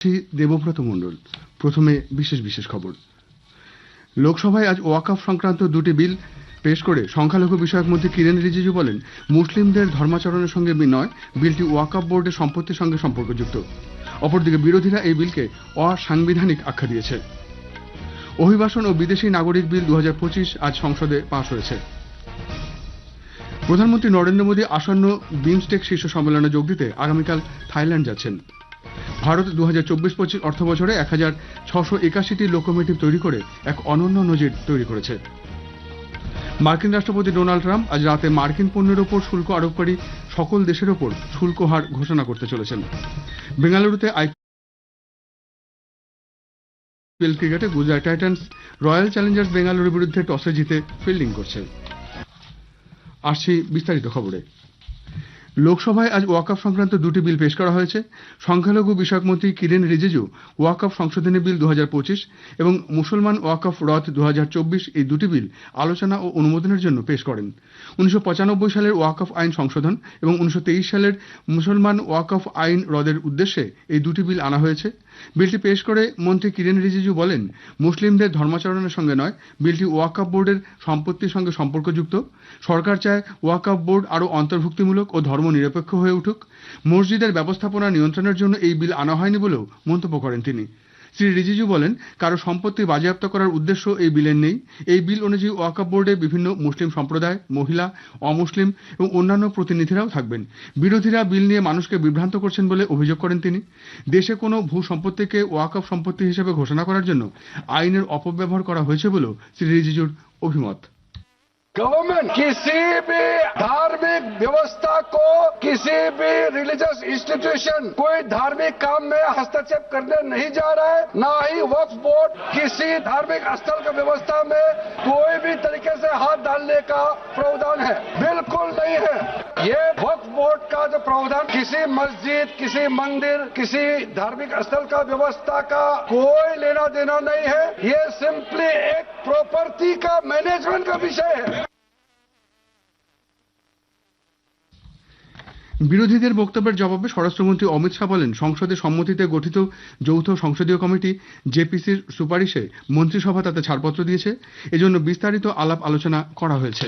দেবব্রত মণ্ডল। প্রথমে বিশেষ বিশেষ খবর। লোকসভায় আজ ওয়াকফ সংক্রান্ত দুটি বিল পেশ করে সংখ্যালঘু বিষয়ক মন্ত্রী কিরেন রিজিজু বলেন, মুসলিমদের ধর্মাচরণের সঙ্গে নয়, বিলটি ওয়াকফ বোর্ডের সম্পত্তির সঙ্গে সম্পর্কযুক্ত। অপরদিকে বিরোধীরা এই বিলকে অসাংবিধানিক আখ্যা দিয়েছে। অভিবাসন ও বিদেশি নাগরিক বিল 2025 আজ সংসদে পাশ হয়েছে। প্রধানমন্ত্রী নরেন্দ্র মোদী আসন্ন বিমস্টেক শীর্ষ সম্মেলনে যোগ দিতে আগামীকাল থাইল্যান্ড যাচ্ছেন। ভারত 2024-25 অর্থবছরে 1681টি লোকোমোটিভ তৈরি করে এক অনন্য নজির তৈরি করেছে। মার্কিন রাষ্ট্রপতি ডোনাল্ড ট্রাম্প আজ রাতে মার্কিন পণ্যের ওপর শুল্ক আরোপকারী সকল দেশের ওপর শুল্ক হার ঘোষণা করতে চলেছেন। বেঙ্গালুরুতে আইপিএল ক্রিকেটে গুজরাট টাইটান্স রয়্যাল চ্যালেঞ্জার্স বেঙ্গালুরুর বিরুদ্ধে টসে জিতে ফিল্ডিং করছে। আসছি বিস্তারিত খবরে। লোকসভায় আজ ওয়াকফ সংক্রান্ত দুটি বিল পেশ করা হয়েছে। সংখ্যালঘু বিষয়ক মন্ত্রী কিরেন রিজিজু ওয়াকফ সংশোধনী বিল 2025 এবং মুসলমান ওয়াকফ রদ 2024 এই দুটি বিল আলোচনা ও অনুমোদনের জন্য পেশ করেন। 1995 সালের ওয়াকফ আইন সংশোধন এবং 1923 সালের মুসলমান ওয়াকফ আইন রদের উদ্দেশ্যে এই দুটি বিল আনা হয়েছে। বিলটি পেশ করে মন্ত্রী কিরেন রিজিজু বলেন, মুসলিমদের ধর্মাচরণের সঙ্গে নয়, বিলটি ওয়াকফ বোর্ডের সম্পত্তির সঙ্গে সম্পর্কযুক্ত। সরকার চায় ওয়াকফ বোর্ড আরও অন্তর্ভুক্তিমূলক ও ধর্ম নিরপেক্ষ হয়ে উঠুক। মসজিদের ব্যবস্থাপনা নিয়ন্ত্রণের জন্য এই বিল আনা হয়নি বলেও মন্তব্য করেন তিনি। শ্রী রিজিজু বলেন, কারো সম্পত্তি বাজেয়াপ্ত করার উদ্দেশ্য এই বিলের নেই। এই বিল অনুযায়ী ওয়াকফ বোর্ডে বিভিন্ন মুসলিম সম্প্রদায়, মহিলা, অমুসলিম এবং অন্যান্য প্রতিনিধিরাও থাকবেন। বিরোধীরা বিল নিয়ে মানুষকে বিভ্রান্ত করছেন বলে অভিযোগ করেন তিনি। দেশে কোনো ভূ সম্পত্তিকে ওয়াকফ সম্পত্তি হিসেবে ঘোষণা করার জন্য আইনের অপব্যবহার করা হয়েছে বলেও শ্রী রিজিজুর অভিমত। गवर्नमेंट किसी भी धार्मिक व्यवस्था को, किसी भी रिलीजियस इंस्टीट्यूशन कोई धार्मिक काम में हस्तक्षेप करने नहीं जा रहा है। ना ही वक्फ बोर्ड किसी धार्मिक स्थल की व्यवस्था में कोई भी तरीके से हाथ डालने का प्रावधान है, बिल्कुल नहीं है। ये वक्फ बोर्ड का जो प्रावधान किसी मस्जिद, किसी मंदिर, किसी धार्मिक स्थल का व्यवस्था का कोई लेना देना नहीं है। ये सिंपली एक प्रॉपर्टी का मैनेजमेंट का विषय है। বিরোধীদের বক্তব্যের জবাবে স্বরাষ্ট্রমন্ত্রী অমিত শাহ বলেন, সংসদে সম্মতিতে গঠিত যৌথ সংসদীয় কমিটি জেপিসির সুপারিশে মন্ত্রিসভা তাতে ছাড়পত্র দিয়েছে। এজন্য বিস্তারিত আলাপ আলোচনা করা হয়েছে।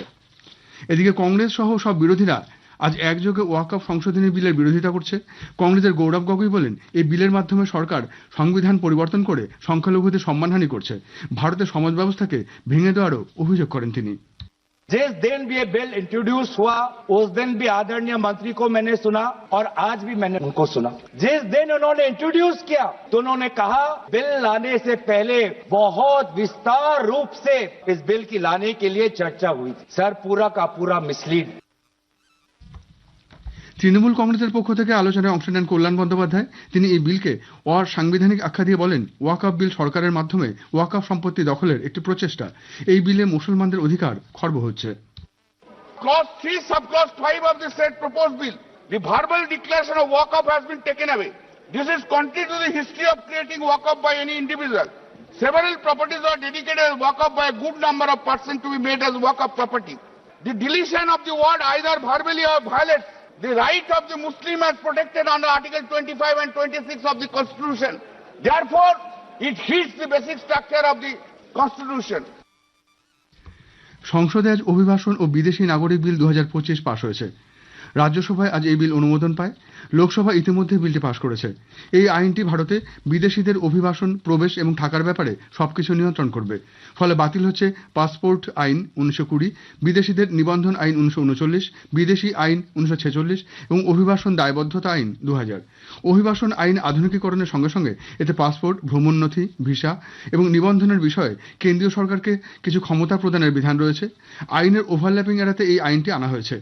এদিকে কংগ্রেস সহ সব বিরোধীরা আজ একযোগে ওয়াকফ সংশোধনী বিলের বিরোধিতা করছে। কংগ্রেসের গৌরব গগৈ বলেন, এই বিলের মাধ্যমে সরকার সংবিধান পরিবর্তন করে সংখ্যালঘুদের সম্মানহানি করছে। ভারতের সমাজ ব্যবস্থাকে ভেঙে দেওয়ারও অভিযোগ করেন তিনি। जिस दिन भी ये बिल इंट्रोड्यूस हुआ उस दिन भी आदरणीय मंत्री को मैंने सुना और आज भी मैंने उनको सुना। जिस दिन उन्होंने इंट्रोड्यूस किया तो उन्होंने कहा बिल लाने से पहले बहुत विस्तार रूप से इस बिल की लाने के लिए चर्चा हुई थी। सर पूरा का पूरा मिसलीड। তৃণমূল কংগ্রেসের পক্ষ থেকে আলোচনায় অংশ নেন কল্যাণ বন্দ্যোপাধ্যায়। তিনি এই বিলকে অসাংবিধানিক আখ্যা দিয়ে বলেন, ওয়াকফ বিল সরকারের মাধ্যমে ওয়াকফ সম্পত্তি দখলের একটি প্রচেষ্টা। এই বিলে মুসলমানদের অধিকার খর্ব হচ্ছে। Clause 3, subclause 5 of the said proposed bill, the verbal declaration of waqf has been taken away. This is contrary to the history of creating waqf by any individual. Several properties are dedicated as waqf by a good number of persons to be made as waqf property. The deletion of the word either verbally or violates the right of the Muslim as protected under Article 25 and 26 of the Constitution. Therefore, it hits the basic structure of the Constitution. সংসদে আজ অভিবাসন ও বিদেশি নাগরিক বিল 2025 পাশ হয়েছে। রাজ্যসভায় আজ এই বিল অনুমোদন পায়। লোকসভা ইতিমধ্যে বিলটি পাশ করেছে। এই আইনটি ভারতে বিদেশিদের অভিবাসন, প্রবেশ এবং থাকার ব্যাপারে সবকিছু নিয়ন্ত্রণ করবে। ফলে বাতিল হচ্ছে পাসপোর্ট আইন 1920, বিদেশিদের নিবন্ধন আইন 1939, বিদেশি আইন 1946 এবং অভিবাসন দায়বদ্ধতা আইন 2000। অভিবাসন আইন আধুনিকীকরণের সঙ্গে সঙ্গে এতে পাসপোর্ট, ভ্রমণ নথি, ভিসা এবং নিবন্ধনের বিষয়ে কেন্দ্রীয় সরকারকে কিছু ক্ষমতা প্রদানের বিধান রয়েছে। আইনের ওভারল্যাপিং এড়াতে এই আইনটি আনা হয়েছে।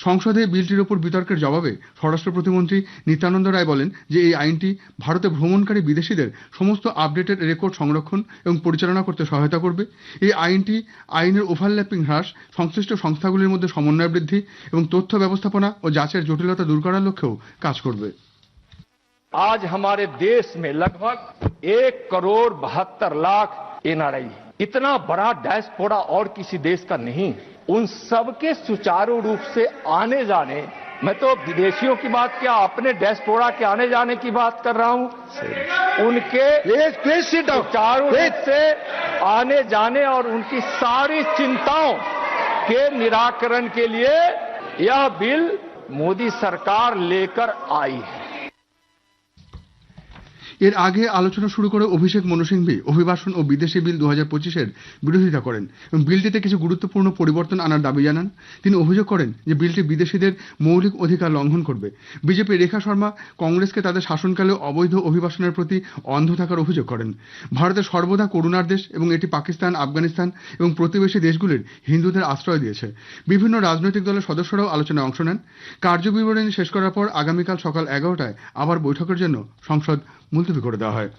সংসদে বিলটির ওপর বিতর্কের জবাবে স্বরাষ্ট্র প্রতিমন্ত্রী নিত্যানন্দ রায় বলেন যে এই আইনটি ভারতে ভ্রমণকারী বিদেশিদের সমস্ত আপডেটেড রেকর্ড সংরক্ষণ এবং পরিচালনা করতে সহায়তা করবে। এই আইনটি আইনের ওভারল্যাপিং হ্রাস, সংশ্লিষ্ট সংস্থাগুলির মধ্যে সমন্বয় বৃদ্ধি এবং তথ্য ব্যবস্থাপনা ও যাচের জটিলতা দূর করার লক্ষ্যেও কাজ করবে। आज हमारे देश में लगभग 1,72,00,000 एनआरआई है। इतना बड़ा डायस्पोरा और किसी देश का नहीं। उन सबके सुचारू रूप से आने जाने मैं तो विदेशियों की बात क्या, अपने डायस्पोरा के आने जाने की बात कर रहा हूं। उनके चारों रूप से आने जाने और उनकी सारी चिंताओं के निराकरण के लिए यह बिल मोदी सरकार लेकर आई है। এর আগে আলোচনা শুরু করে অভিষেক মনু সিংভি অভিবাসন ও বিদেশি বিল 2025-এর বিরোধিতা করেন এবং বিলটিতে কিছু গুরুত্বপূর্ণ পরিবর্তন আনার দাবি জানান। তিনি অভিযোগ করেন যে বিলটি বিদেশিদের মৌলিক অধিকার লঙ্ঘন করবে। বিজেপি রেখা শর্মা কংগ্রেসকে তাদের শাসনকালে অবৈধ অভিবাসনের প্রতি অন্ধ থাকার অভিযোগ করেন। ভারতের সর্বদা করুণার দেশ এবং এটি পাকিস্তান, আফগানিস্তান এবং প্রতিবেশী দেশগুলির হিন্দুদের আশ্রয় দিয়েছে। বিভিন্ন রাজনৈতিক দলের সদস্যরাও আলোচনায় অংশ নেন। কার্যবিবরণী শেষ করার পর আগামীকাল সকাল 11টায় আবার বৈঠকের জন্য সংসদ মুলতবি করে দেওয়া হয়।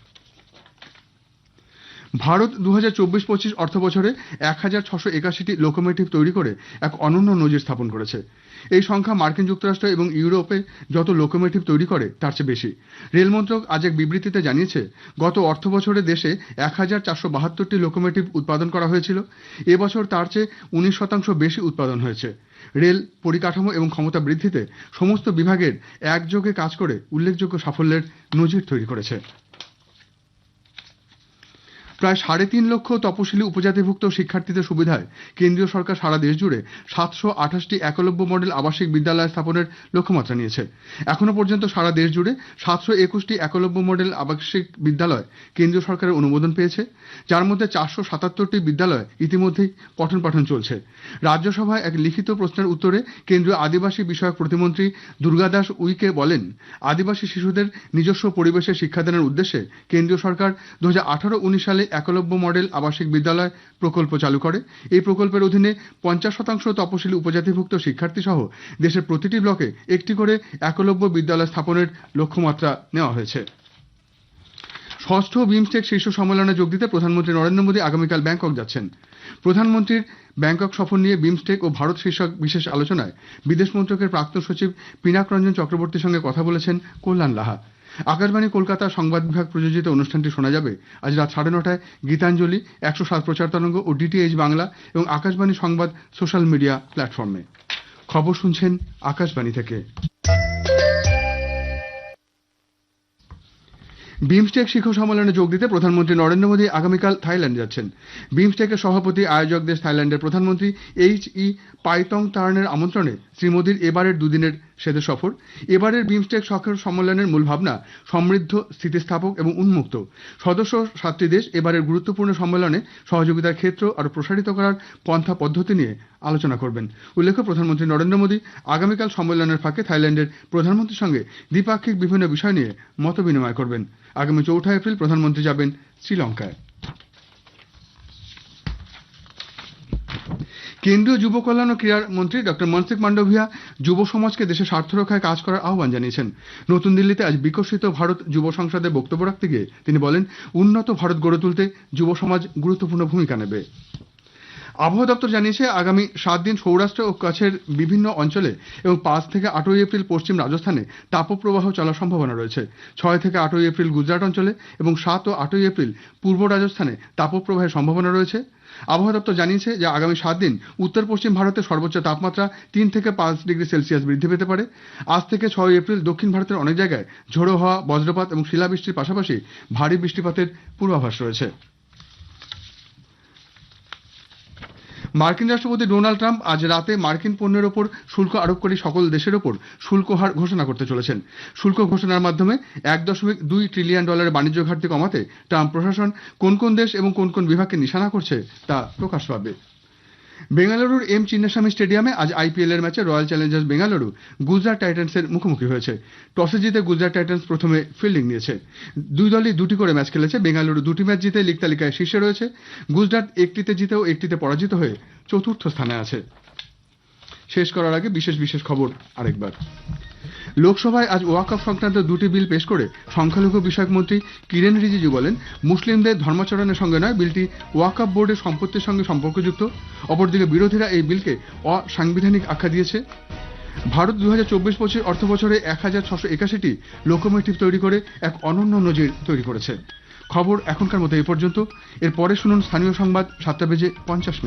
ভারত 2024-25 অর্থ বছরে 1681টি লোকোমোটিভ তৈরি করে এক অনন্য নজির স্থাপন করেছে। এই সংখ্যা মার্কিন যুক্তরাষ্ট্র এবং ইউরোপে যত লোকোমোটিভ তৈরি করে তার চেয়ে বেশি। রেল মন্ত্রক আজ এক বিবৃতিতে জানিয়েছে, গত অর্থ বছরে দেশে 1472টি লোকোমোটিভ উৎপাদন করা হয়েছিল। এবছর তার চেয়ে 19% বেশি উৎপাদন হয়েছে। রেল পরিকাঠামো এবং ক্ষমতা বৃদ্ধিতে সমস্ত বিভাগের একযোগে কাজ করে উল্লেখযোগ্য সাফল্যের নজির তৈরি করেছে। প্রায় 3.5 লক্ষ তপশিলি উপজাতিভুক্ত শিক্ষার্থীদের সুবিধায় কেন্দ্রীয় সরকার সারা দেশ জুড়ে 728টি একলব্য মডেল আবাসিক বিদ্যালয় স্থাপনের লক্ষ্যমাত্রা নিয়েছে। এখনো পর্যন্ত সারা দেশ জুড়ে 721টি একলব্য মডেল আবাসিক বিদ্যালয় কেন্দ্রীয় সরকারের অনুমোদন পেয়েছে, যার মধ্যে 477টি বিদ্যালয় ইতিমধ্যেই পঠন পাঠন চলছে। রাজ্যসভায় এক লিখিত প্রশ্নের উত্তরে কেন্দ্রীয় আদিবাসী বিষয়ক প্রতিমন্ত্রী দুর্গাদাস উইকে বলেন, আদিবাসী শিশুদের নিজস্ব পরিবেশে শিক্ষাদানের উদ্দেশ্যে কেন্দ্রীয় সরকার 2018-19 সালে একলব্য মডেল আবাসিক বিদ্যালয় প্রকল্প চালু করে। এই প্রকল্পের অধীনে 50% তপশিলি উপজাতিভুক্ত শিক্ষার্থী সহ দেশের প্রতিটি ব্লকে একটি করে একলব্য বিদ্যালয় স্থাপনের লক্ষ্যমাত্রা নেওয়া হয়েছে। ষষ্ঠ বিমস্টেক শীর্ষ সম্মেলনে যোগ দিতে প্রধানমন্ত্রী নরেন্দ্র মোদী আগামীকাল ব্যাংকক যাচ্ছেন। প্রধানমন্ত্রীর ব্যাংকক সফর নিয়ে বিমস্টেক ও ভারত শীর্ষক বিশেষ আলোচনায় বিদেশ মন্ত্রকের প্রাক্তন সচিব পিনাক রঞ্জন চক্রবর্তীর সঙ্গে কথা বলেছেন কল্যাণ লাহা। আকাশবাণী কলকাতা সংবাদ বিভাগ প্রযোজিত অনুষ্ঠানটি শোনা যাবে আজ রাত 9:30টায় গীতাঞ্জলি, 107 প্রচার তরঙ্গ ও ডিটিএইচ বাংলা এবং আকাশবাণী সংবাদ সোশ্যাল মিডিয়া প্ল্যাটফর্মে। খবর শুনছেন আকাশবাণী থেকে। বিমস্টেক শিখর সম্মেলনে যোগ দিতে প্রধানমন্ত্রী নরেন্দ্র মোদী আগামীকাল থাইল্যান্ড যাচ্ছেন। বিমস্টেকের সভাপতি আয়োজক দেশ থাইল্যান্ডের প্রধানমন্ত্রী এইচ.ই. পাইতংতার্নের আমন্ত্রণে শ্রী মোদীর এবারের দুদিনের সেদেশ সফর। এবারের বিমস্টেক শিখর সম্মেলনের মূল ভাবনা সমৃদ্ধ, স্থিতিস্থাপক এবং উন্মুক্ত। সদস্য 7টি দেশ এবারের গুরুত্বপূর্ণ সম্মেলনে সহযোগিতার ক্ষেত্র আরও প্রসারিত করার পন্থা পদ্ধতি নিয়ে আলোচনা করবেন। উল্লেখ্য, প্রধানমন্ত্রী নরেন্দ্র মোদী আগামীকাল সম্মেলনের ফাঁকে থাইল্যান্ডের প্রধানমন্ত্রীর সঙ্গে দ্বিপাক্ষিক বিভিন্ন বিষয় নিয়ে মত বিনিময় করবেন। আগামী 4 এপ্রিল প্রধানমন্ত্রী যাবেন শ্রীলঙ্কায়। কেন্দ্রীয় যুব কল্যাণ ও ক্রীড়া মন্ত্রী ডক্টর মনসুখ মান্ডভিয়া যুব সমাজকে দেশের স্বার্থ রক্ষায় কাজ করার আহ্বান জানিয়েছেন। নতুন দিল্লিতে আজ বিকশিত ভারত যুব সংসদে বক্তব্য রাখতে গিয়ে তিনি বলেন, উন্নত ভারত গড়ে তুলতে যুব সমাজ গুরুত্বপূর্ণ ভূমিকা নেবে। আবহাওয়া দপ্তর জানিয়েছে, আগামী 7 দিন সৌরাষ্ট্র ও কচ্ছের বিভিন্ন অঞ্চলে এবং 5 থেকে 8 এপ্রিল পশ্চিম রাজস্থানে তাপপ্রবাহ চলার সম্ভাবনা রয়েছে। 6 থেকে 8 এপ্রিল গুজরাট অঞ্চলে এবং 7 ও 8 এপ্রিল পূর্ব রাজস্থানে তাপপ্রবাহের সম্ভাবনা রয়েছে। আবহাওয়া দপ্তর জানিয়েছে যে আগামী 7 দিন উত্তর পশ্চিম ভারতের সর্বোচ্চ তাপমাত্রা 3 থেকে 5 ডিগ্রি সেলসিয়াস বৃদ্ধি পেতে পারে। আজ থেকে 6 এপ্রিল দক্ষিণ ভারতের অনেক জায়গায় ঝোড়ো হাওয়া, বজ্রপাত এবং শিলাবৃষ্টির পাশাপাশি ভারী বৃষ্টিপাতের পূর্বাভাস রয়েছে। মার্কিন রাষ্ট্রপতি ডোনাল্ড ট্রাম্প আজ রাতে মার্কিন পণ্যের ওপর শুল্ক আরোপকারী সকল দেশের ওপর শুল্ক হার ঘোষণা করতে চলেছেন। শুল্ক ঘোষণার মাধ্যমে $1.2 ট্রিলিয়ন বাণিজ্য ঘাটতি কমাতে ট্রাম্প প্রশাসন কোন কোন দেশ এবং কোন কোন বিভাগকে নিশানা করছে তা প্রকাশ পাবে। বেঙ্গালুরুর এম চিন্নাস্বামী স্টেডিয়ামে আজ আইপিএল এর ম্যাচে রয়্যাল চ্যালেঞ্জার্স বেঙ্গালুরু গুজরাট টাইটান্সের মুখোমুখি হয়েছে। টসে জিতে গুজরাট টাইটান্স প্রথমে ফিল্ডিং নিয়েছে। দুই দলই 2টি করে ম্যাচ খেলেছে। বেঙ্গালুরু 2টি ম্যাচ জিতে লীগ তালিকায় শীর্ষে রয়েছে। গুজরাট 1টিতে জিতেও 1টিতে পরাজিত হয়ে 4র্থ স্থানে আছে। শেষ করার আগে বিশেষ খবর আরেকবার। লোকসভায় আজ ওয়াকফ সংক্রান্ত 2টি বিল পেশ করে সংখ্যালঘু বিষয়ক মন্ত্রী কিরেন রিজিজু বলেন, মুসলিমদের ধর্মাচরণের সঙ্গে নয়, বিলটি ওয়াকফ বোর্ডের সম্পত্তির সঙ্গে সম্পর্কযুক্ত। অপরদিকে বিরোধীরা এই বিলকে অসাংবিধানিক আখ্যা দিয়েছে। ভারত 2024-25 অর্থ বছরে 1681টি লোকোমোটিভ তৈরি করে এক অনন্য নজির তৈরি করেছে। খবর এখনকার মতো এই পর্যন্ত। এর পরে শুনুন স্থানীয় সংবাদ 7টা বেজে 50 মিনিট।